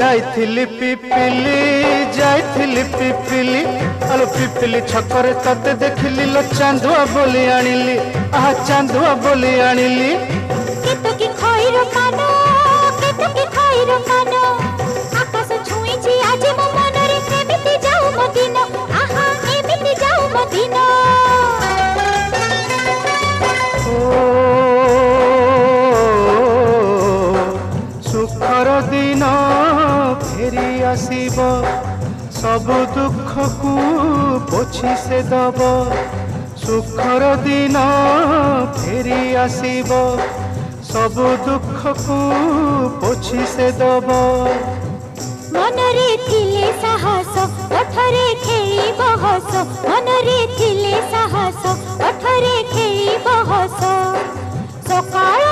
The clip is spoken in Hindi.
जाइथिली पिपिली जाइथिली पिपिली आलो पिपिली छकरे तते देखिली लो चांदुआ बोली आनिली आहा चांदुआ बोली आनिली केतो की खइरो कानो केतो की खइरो कानो आकाश छुईची आज मो मनरे एमिति जाऊ मो दिन आहा एमिति जाऊ मो दिन सुखर दिन फेरी आसीब सब दुख को पोछि से दब सुखर दिन फेरी आसीब सब दुख को पोछि से दब मनरे थिले साहस ओठरे खेली बहस मनरे थिले साहस ओठरे खेली बहस सकाळ